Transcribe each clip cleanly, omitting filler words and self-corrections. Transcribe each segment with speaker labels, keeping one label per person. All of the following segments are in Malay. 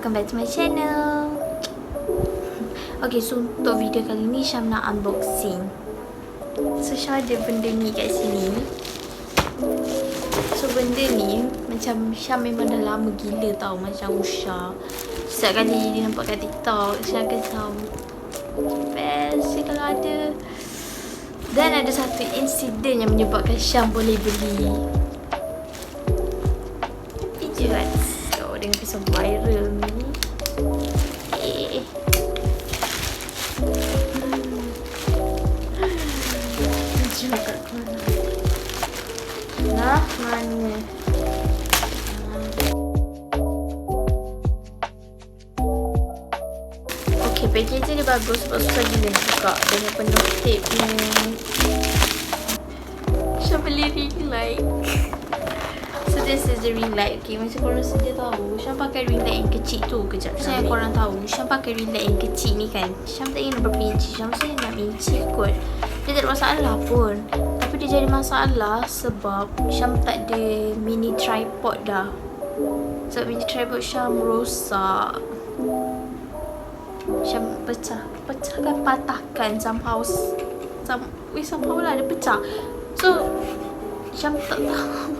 Speaker 1: welcome back to my channel. Okay, so untuk video kali ni Syam nak unboxing. So Syam ada benda ni kat sini. So benda ni macam Syam memang dah lama gila tau, macam Usha. Setiap kali dia nampak kat TikTok, Syam akan tahu best je kalau ada. Dan ada satu insiden yang menyebabkan Syam boleh beli. So dengan pisau viral ni. Jom kat mana? Nah, mana? Okay, packaging dia bagus sebab susah gila nak buka. Dengan penuh tape ni. Syam beli ring light. So this is the ring light. Okay, macam korang sedia tahu, Syam pakai ring light yang kecil tu. Kejap, saya korang tahu Syam pakai ring light yang kecil ni kan. Syam tak ingat berapa inci. Syam rasa 6 inci kot. Dia tak ada masalah pun. Tapi dia jadi masalah sebab Syam tak ada mini tripod dah. Sebab mini tripod Syam rosak. Syam pecahkan, patahkan somehow lah dia pecah. So Syam tak tahu,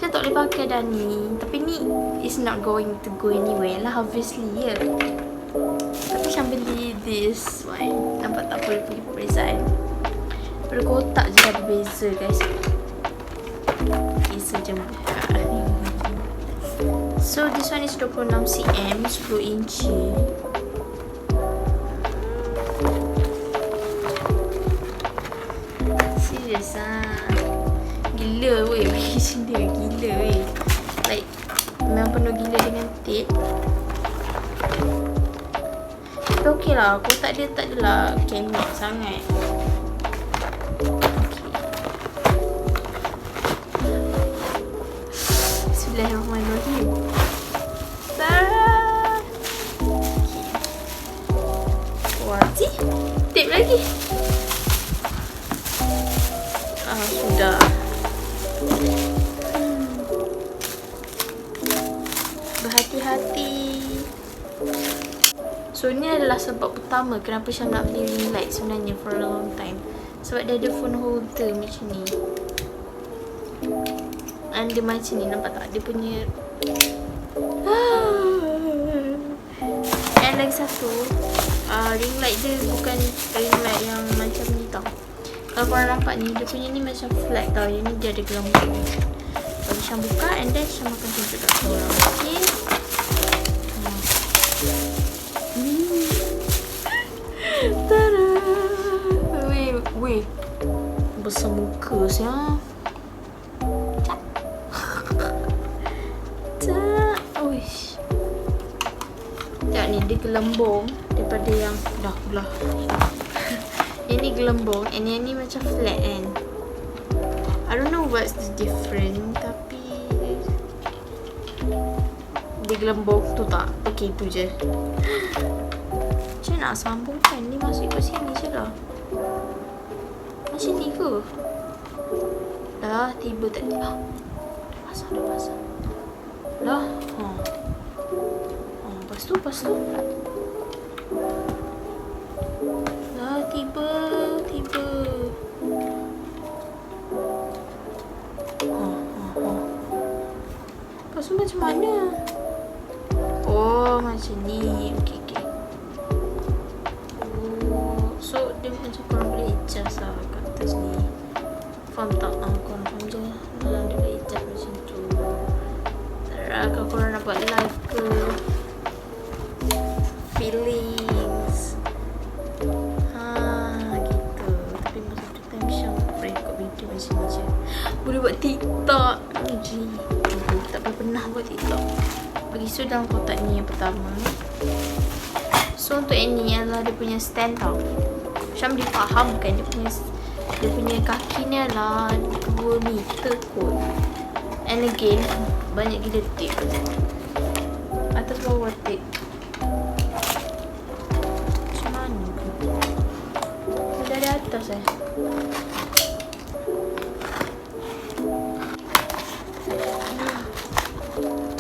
Speaker 1: Syam tak boleh pakai dah ni. Tapi ni is not going to go anywhere lah, obviously ya. Tapi Syam beli this one. Nampak tak boleh pergi perbezaan. Pada kotak je ada beza guys. Okay, so jom buka. So this one is 26cm, 10 inci. Serius lah. Gila weh, packaging dia gila weh. Like memang penuh gila dengan tape. Tapi okey lah, kotak dia tak adalah kemek sangat. Bismillahirrahmanirrahim. Tarah. Wah, cik, tape lagi. Sudah. Berhati-hati. So ni adalah sebab pertama kenapa Syam nak beli ring light sebenarnya for a long time. Sebab dia ada phone holder macam ni. And dia macam ni, nampak tak? Dia punya and lagi satu, ring light dia bukan ring light yang macam ni tau. Kalau korang nampak ni, dia punya ni macam flat tau. Yang ni dia ada gelembung. Kalau Syam buka and then Syam akan tunjuk kat korang. Okay. Tada. Weh. Besar muka siap. Uish. Sekejap ni, dia gelembung daripada yang dah belah. Yang ni gelembung and yang ni macam flat kan. I don't know what's the different, tapi dia gelembung tu tak. Okay, tu je. Macam nak sambungkan ni, masuk ikut sini je lah. Macam ni ke? Dah tiba tak dia. Dah pasang. Dah. Lepas tu. Dah tiba. Lepas tu macam mana? Oh, macam ni. Okay. So dia macam korang boleh adjust lah kat atas ni. Faham tak? Korang faham je. Dalam dia boleh adjust macam tu. Kalau korang nak buat live ke, feelings gitu. Tapi masa tu time Syam record video macam ni je. Boleh buat TikTok. Tak pernah buat TikTok. Bagi so dalam kotak ni yang pertama. So untuk yang ni adalah dia punya stand tau. Syam difahamkan dia punya kaki ni adalah 2 meter kot. And again, banyak gila tape. Atas bawah tape. Macam mana tu? Dia dari atas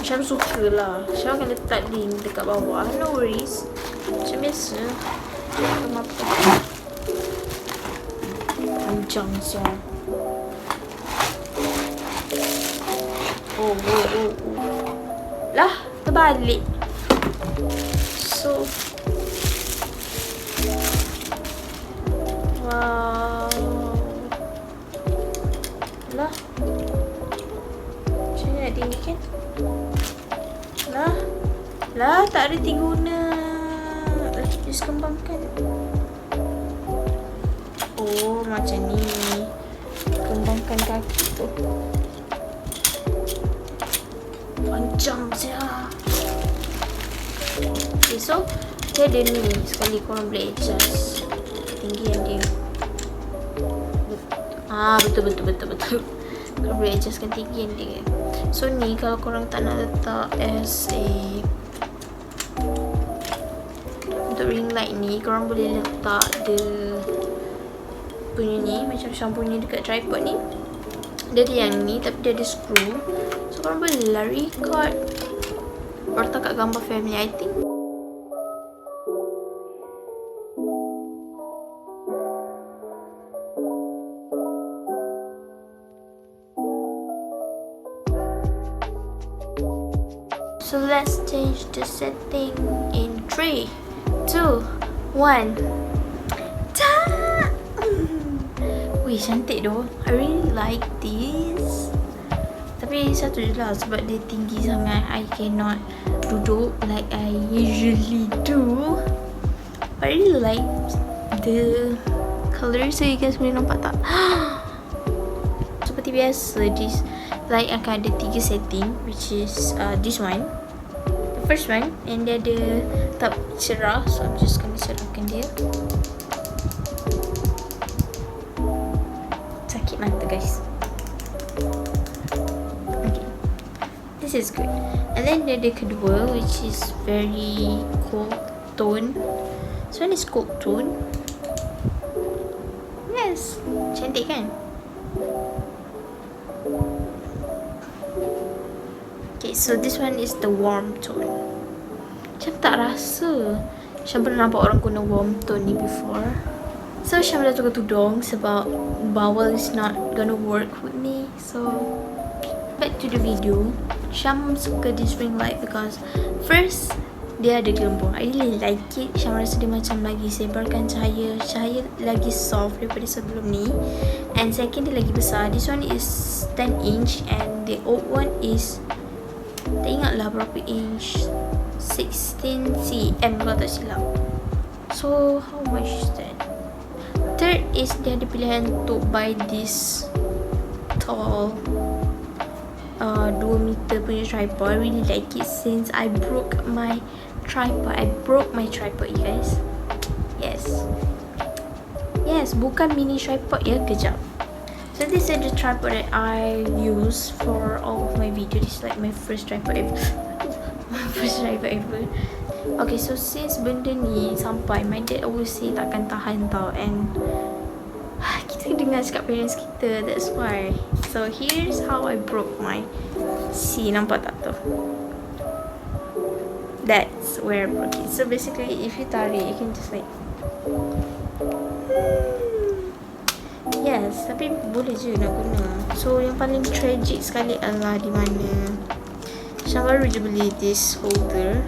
Speaker 1: Syam suka lah. Syam akan letak link dekat bawah. No worries. Macam biasa. Macam apa. Panjang siap. Oh. Lah, terbalik. So. Wow. Lah. Macam ni nak tinggikan. Lah, tak ada guna. Just kembangkan. Oh, macam ni. Kembangkan kaki tu. Panjang saja. Okay, so dia ada ni. Sekali korang boleh adjust ketinggian dia. Betul. Korang boleh adjust ketinggian dia. So ni kalau korang tak nak letak as a untuk ring light ni, korang boleh letak the punya ni, macam shampoo-nya dekat tripod ni. Dia ada yang ni tapi dia ada screw. So korang boleh lah record or letak kat gambar family, I think. So let's change the setting in 3, 2, 1. Wih, cantik doh. I really like this. Tapi satu je lah, sebab dia tinggi sangat. I cannot duduk like I usually do. But I really like the colour. So you guys boleh nampak tak? Seperti biasa, this light akan ada 3 setting, which is this one, the first one, and dia ada tab cerah. So I'm just gonna cerahkan dia. Sakit mata guys. Okay, this is good. And then dia ada kedua, which is very cold tone. So one is cold tone. Yes, cantik kan? Okay, so this one is the warm tone. Macam tak rasa Syam pernah nampak orang guna warm tone ni before. So Syam dah tukar tudung sebab bawal is not gonna work with me. So back to the video. Syam suka this ring light because first, dia ada gelembung. I really like it. Syam rasa dia macam lagi sebarkan cahaya. Cahaya lagi soft daripada sebelum ni. And second, dia lagi besar. This one is 10 inch and the old one is, tak ingat lah berapa inch, 16 cm kalau tak silap. So how much is that? Third is dia ada pilihan untuk buy this tall 2 meter punya tripod. I really like it since I broke my tripod. You guys. Yes, bukan mini tripod ya, kejap. So this is the tripod that I use for all of my videos. This is like my first tripod ever. Okay, so since benda ni sampai, my dad always say takkan tahan tau. And kita dengar cakap parents kita, that's why. So here's how I broke my, see, nampak tak tu? That's where I broke it. So basically if you tarik, you can just like, yes, tapi boleh je nak guna. So yang paling tragic sekali adalah di mana Syam baru je beli this holder.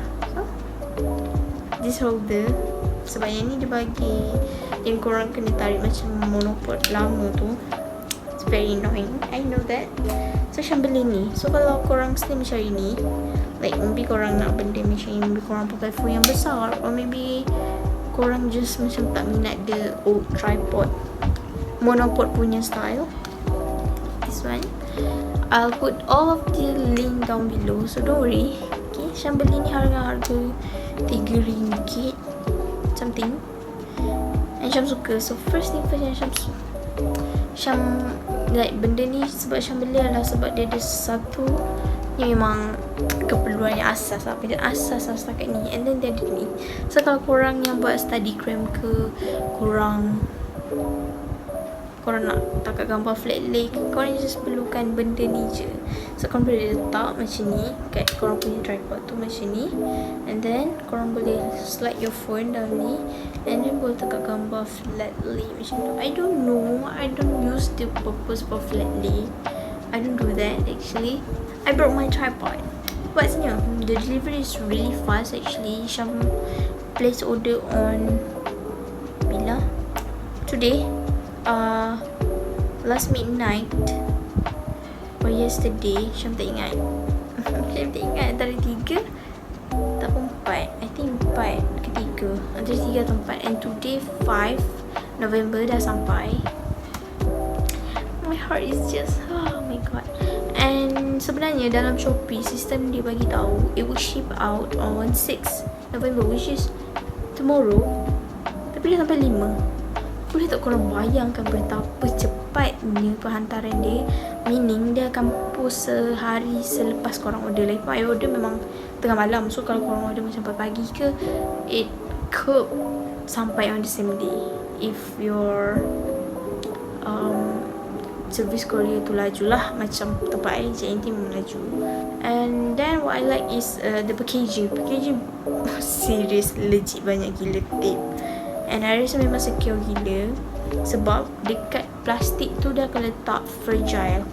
Speaker 1: Sebab yang ni dia bagi yang korang kena tarik macam monopod lama tu. It's very annoying, I know that. So Syam beli ni. So kalau korang slim macam ini, like maybe korang nak benda macam ni, maybe korang pakai phone yang besar, or maybe korang just macam tak minat the old tripod monopod punya style, this one. I'll put all of the link down below, so don't worry. Okay, Syam beli ni harga RM3 something, and Syam suka. So first thing first yang Syam like benda ni, sebab Syam beli adalah sebab dia ada satu ni memang keperluan yang asas lah, benda asas lah setakat ni. And then dia ada ni. So kalau korang yang buat study cram ke, korang korang nak takat gambar flat lay, korang just perlukan benda ni je. So korang boleh letak macam ni kat korang punya tripod tu macam ni, and then korang boleh slide your phone down ni, and then boleh takat gambar flat lay macam tu. I don't know, I don't use the purpose for flat lay. I don't do that actually. I brought my tripod. What's new? The delivery is really fast actually. Syam place order on bila? Today. Last midnight or yesterday. Syam tak ingat. Syam tak ingat antara 3 ataupun 4. I think 4 ke 3. Antara 3 atau 4. And today 5 November dah sampai. My heart is just, oh my god. And sebenarnya dalam Shopee sistem dia bagi tahu it will ship out on 6 November, which is tomorrow. Tapi dah sampai 5. Boleh tak korang bayangkan betapa cepatnya penghantaran dia? Meaning dia akan post sehari selepas korang order. Like I order memang tengah malam, so kalau korang order macam pagi ke, it could sampai on the same day if your service courier tu laju lah. Macam tempat I JNT memang laju. And then what I like is the packaging serious, legit banyak gila tape. And I rasa memang secure gila, sebab dekat plastik tu dia akan letak fragile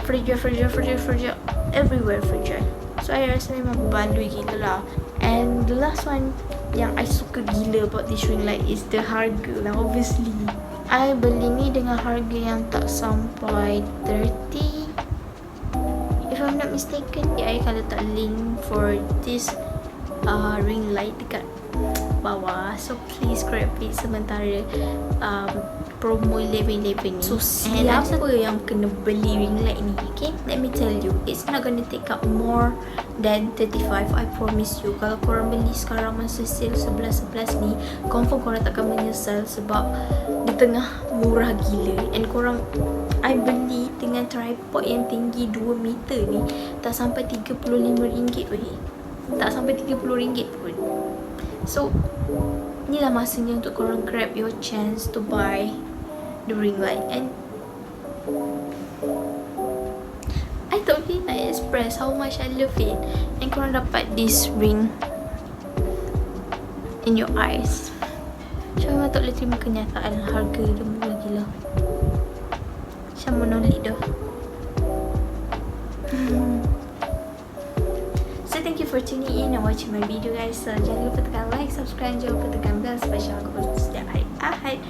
Speaker 1: everywhere fragile. So I rasa memang baloi gila lah. And the last one yang I suka gila about this ring light is the harga lah. Obviously I beli ni dengan harga yang tak sampai 30, if I'm not mistaken. I akan letak link for this ring light dekat bawah, so please grab it sementara promo 11/11 ni. So siapa yang kena beli ring light ni, okay, let me tell you, it's not gonna take up more than 35, I promise you. Kalau korang beli sekarang masa sale 11/11 ni, confirm korang takkan menyesal, sebab di tengah murah gila. And korang, I beli dengan tripod yang tinggi 2 meter ni tak sampai RM35 weh. Tak sampai RM30 pun. So inilah masanya untuk korang grab your chance to buy the ring light. And I tak boleh nak express how much I love it. And korang dapat this ring in your eyes. Macam memang tak boleh terima kenyataan harga dia murah gila. Macam monolith dah. So thank you for tuning in and watching my video guys. So jangan lupa tekan like, subscribe, jangan lupa tekan bell supaya aku post setiap hari Ahad.